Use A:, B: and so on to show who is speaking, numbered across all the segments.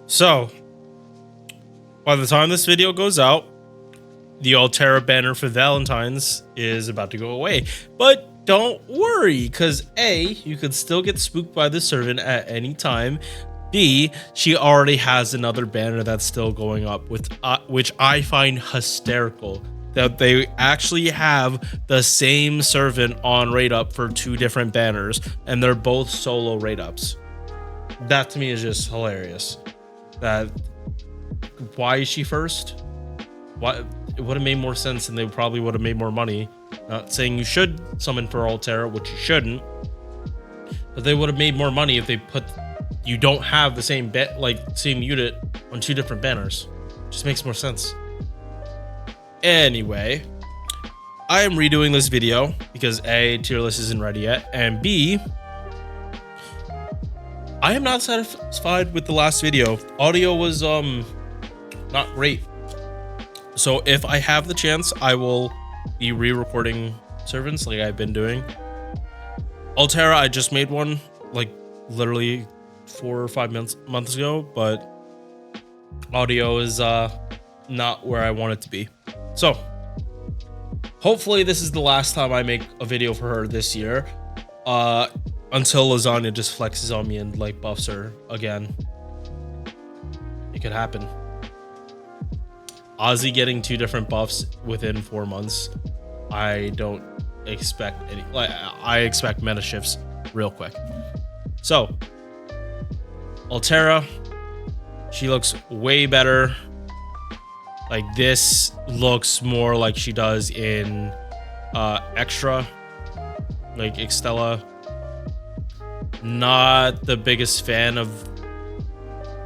A: So, by the time this video goes out, the Altera banner for Valentine's is about to go away. But don't worry, because A, you could still get spooked by the servant at any time. B, she already has another banner that's still going up, with which I find hysterical. That they actually have the same servant on rate up for two different banners, and they're both solo rate ups. That to me is just hilarious. That why is she first? Why it would have made more sense, and they probably would have made more money. Not saying you should summon for Altera, which you shouldn't, but they would have made more money if they put you don't have the same same unit on two different banners. Just makes more sense. Anyway, I am redoing this video because A, tier list isn't ready yet, and B, I am not satisfied with the last video. Audio was not great. So if I have the chance, I will be re-recording servants like I've been doing. Altera, I just made one like literally 4 or 5 months ago, but audio is not where I want it to be. So hopefully this is the last time I make a video for her this year, until Lasagna just flexes on me and like buffs her again. It could happen. Ozzy getting 2 different buffs within 4 months. I don't expect any, I expect meta shifts real quick. So Altera, she looks way better. Like this looks more like she does in Extra, like Extella. Not the biggest fan of.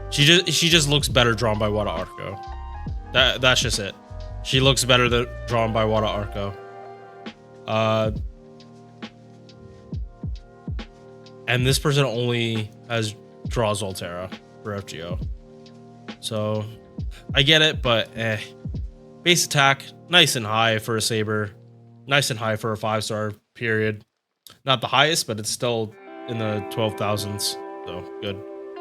A: She just looks better drawn by Wada Arco. That's just it. She looks better than drawn by Wada Arco. And this person only draws Altera for FGO. So I get it, but base attack, nice and high for a Saber. Nice and high for a 5-star, period. Not the highest, but it's still in the 12,000s, so good.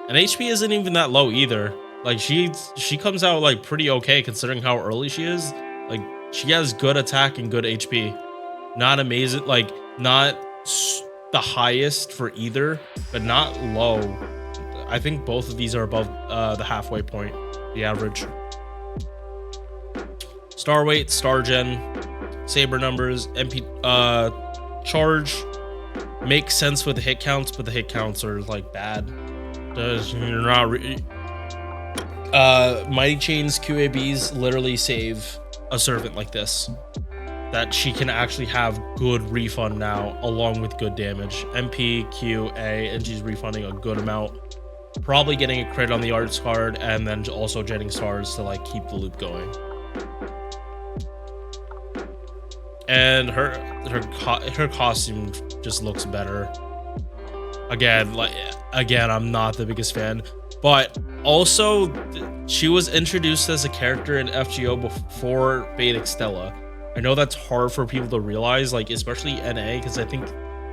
A: And HP isn't even that low either. Like she comes out like pretty okay considering how early she is. Like she has good attack and good HP. Not amazing, like not the highest for either, but not low. I think both of these are above the halfway point, the average. Star weight, star gen, Saber numbers, MP charge makes sense with the hit counts, but the hit counts are like bad. You're not Mighty Chain's QABs literally save a servant like this, that she can actually have good refund now along with good damage. MP, Q, A, and she's refunding a good amount. Probably getting a crit on the arts card and then also jetting stars to like keep the loop going. And her costume just looks better. Again, I'm not the biggest fan, but also she was introduced as a character in FGO before Beta Extella. I know that's hard for people to realize, like especially NA, because I think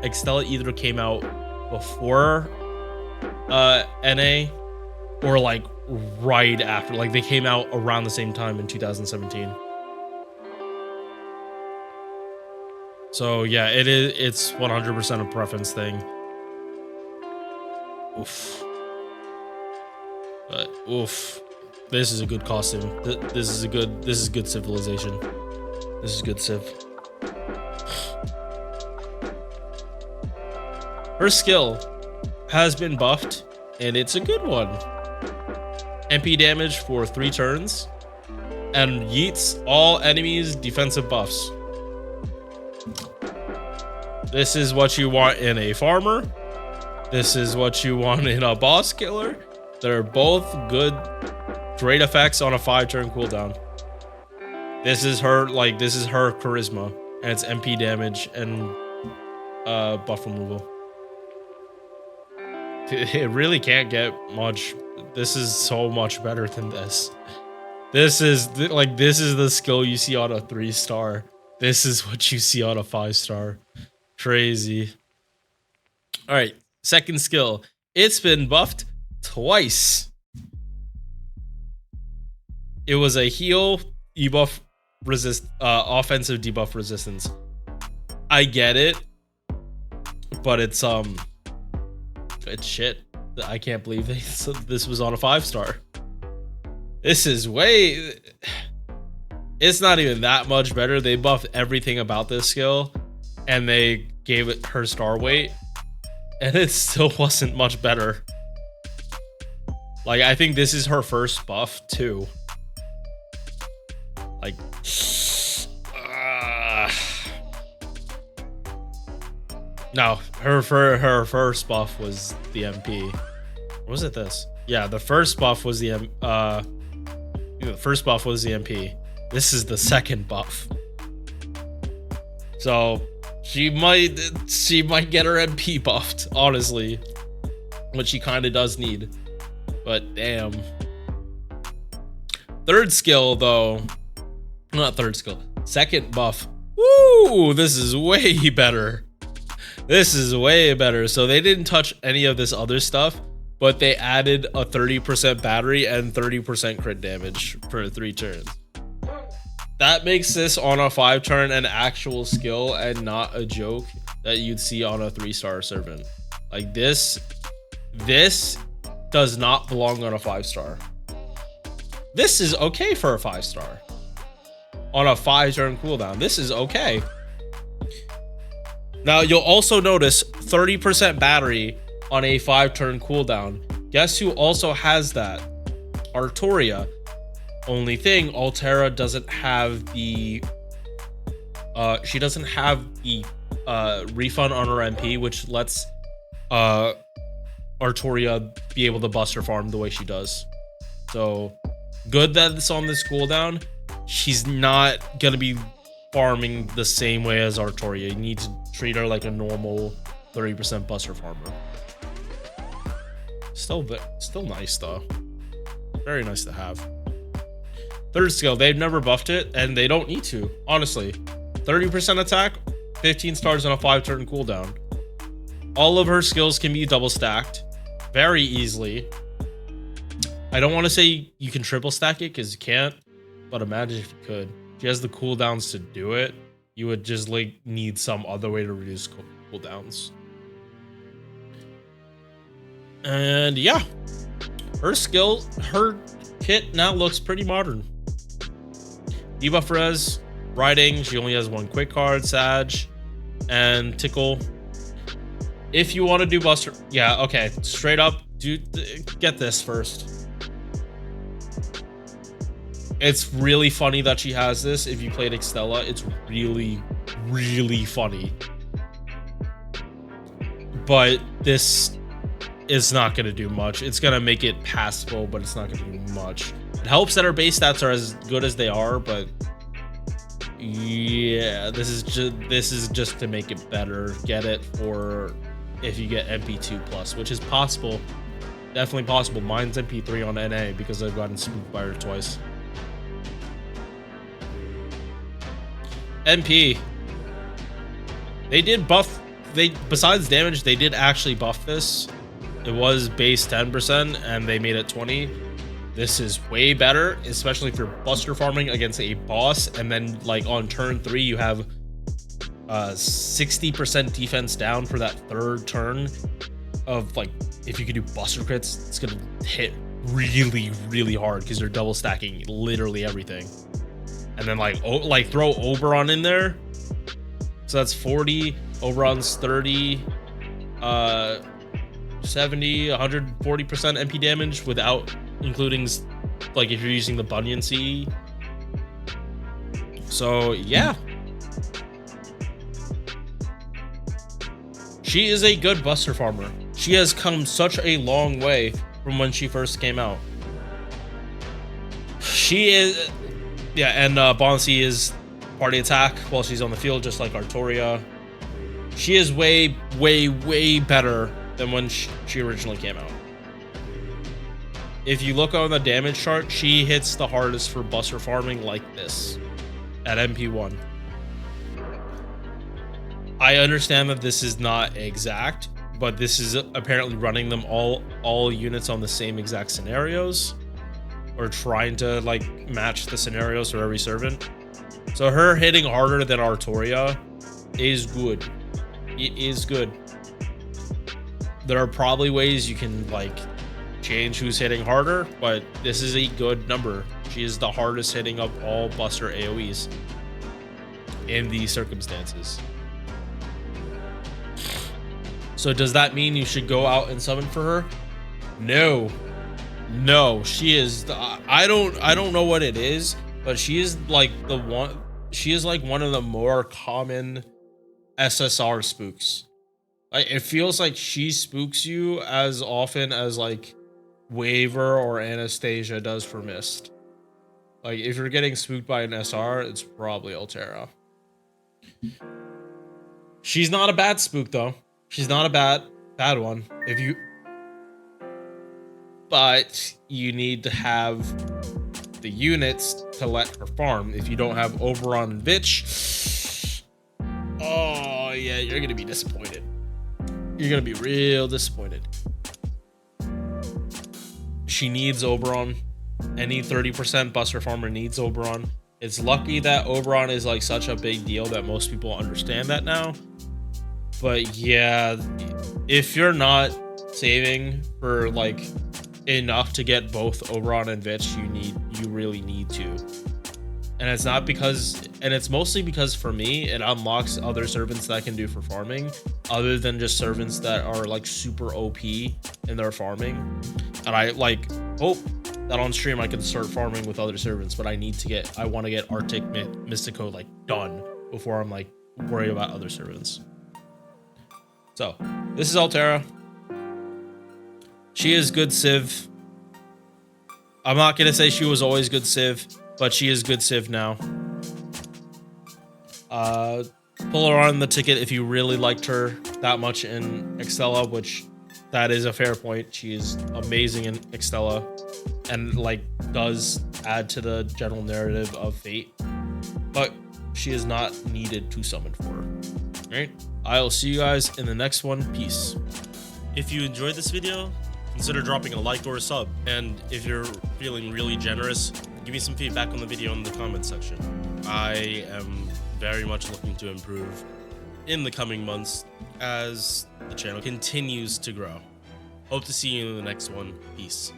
A: Extella either came out before NA or like right after. Like they came out around the same time in 2017. So yeah, it's 100% a preference thing. Oof. But oof, this is a good costume. This is good civilization. This is good civ. Her skill has been buffed, and it's a good one. MP damage for 3 turns, and yeets all enemies' defensive buffs. This is what you want in a farmer. This is what you want in a boss killer. They're both good, great effects on a 5-turn cooldown. This is her charisma, and it's MP damage and buff removal. It really can't get much. This is so much better than this. This is the skill you see on a 3-star. This is what you see on a 5-star. Crazy. All right, second skill. It's been buffed twice. it was a heal debuff offensive debuff resistance. I get it, but it's shit. I can't believe this was on a 5-star. This is way. It's not even that much better. They buffed everything about this skill, and they gave it her star weight, and it still wasn't much better. Like, I think this is her first buff too. Like, no, her first buff was the MP. Or was it this? Yeah, the first buff was the first buff was the MP. This is the second buff. So she might get her MP buffed, honestly, which she kind of does need. But damn. Third skill though, not third skill. Second buff. Woo! This is way better. This is way better. So they didn't touch any of this other stuff, but they added a 30% battery and 30% crit damage for 3 turns. That makes this on a 5-turn an actual skill and not a joke that you'd see on a 3-star servant. Like this does not belong on a 5-star. This is okay for a 5-star. On a 5-turn cooldown, this is okay. Now you'll also notice 30% battery on a 5-turn cooldown. Guess who also has that? Artoria. Only thing, Altera doesn't have the she doesn't have the refund on her MP, which lets Artoria be able to bust her farm the way she does. So good that it's on this cooldown. She's not gonna be farming the same way as Artoria. You need to treat her like a normal 30% buster farmer. Still nice though. Very nice to have. Third skill, they've never buffed it, and they don't need to, honestly. 30% attack, 15 stars on a 5-turn cooldown. All of her skills can be double stacked very easily. I don't want to say you can triple stack it because you can't, but imagine if you could. She has the cooldowns to do it. You would just like need some other way to reduce cooldowns. And yeah, her kit now looks pretty modern. Debuff res, riding, she only has 1 quick card, Sag, and tickle. If you want to do buster, yeah, okay, straight up, get this first. It's really funny that she has this. If you played Extella, it's really, really funny. But this is not going to do much. It's going to make it passable, but it's not going to do much. It helps that our base stats are as good as they are, but yeah, this is just to make it better. Get it for if you get MP2 plus, which is possible, definitely possible. Mine's MP3 on NA because I've gotten spooked by her twice. MP, they did buff. Besides damage, they did actually buff this. It was base 10% and they made it 20. This is way better, especially if you're buster farming against a boss, and then like on turn 3 you have 60% defense down for that 3rd turn of like, if you could do buster crits, it's gonna hit really, really hard because you're double stacking literally everything. And then like throw Oberon in there, so that's 40, Oberon's 30, 70, 140% MP damage without including like if you're using the Bunyan CE. So yeah, she is a good buster farmer. She has come such a long way from when she first came out. She is, yeah, and Bonsi is party attack while she's on the field, just like Artoria. She is way, way, way better than when she originally came out. If you look on the damage chart, she hits the hardest for buster farming like this at MP1. I understand that this is not exact, but this is apparently running them all units on the same exact scenarios, or trying to like match the scenarios for every servant. So her hitting harder than Artoria is good. It is good. There are probably ways you can like change who's hitting harder, but this is a good number. She is the hardest hitting of all Buster AoEs in these circumstances. So does that mean you should go out and summon for her? No. No, she is I don't know what it is, but she is like one of the more common SSR spooks. Like it feels like she spooks you as often as like Waver or Anastasia does for Mist. Like if you're getting spooked by an SR, it's probably Altera. She's not a bad spook though. She's not a bad one. But you need to have the units to let her farm. If you don't have Oberon and Vitch, oh yeah, you're gonna be disappointed. You're gonna be real disappointed. She needs Oberon. Any 30% Buster farmer needs Oberon. It's lucky that Oberon is like such a big deal that most people understand that now. But yeah, if you're not saving for like enough to get both Oberon and Vitch, you really need to. And it's not because, and it's mostly because for me, it unlocks other servants that I can do for farming, other than just servants that are like super OP in their farming. And I like hope that on stream I can start farming with other servants, but I want to get Arctic Mystico like done before I'm like worried about other servants. So this is Altera. She is good Civ. I'm not gonna say she was always good Civ, but she is good Civ now. Pull her on the ticket if you really liked her that much in Extella, which that is a fair point. She is amazing in Extella and like does add to the general narrative of Fate, but she is not needed to summon for her. All right, I'll see you guys in the next one. Peace. If you enjoyed this video, consider dropping a like or a sub, and if you're feeling really generous, give me some feedback on the video in the comment section. I am very much looking to improve in the coming months as the channel continues to grow. Hope to see you in the next one. Peace.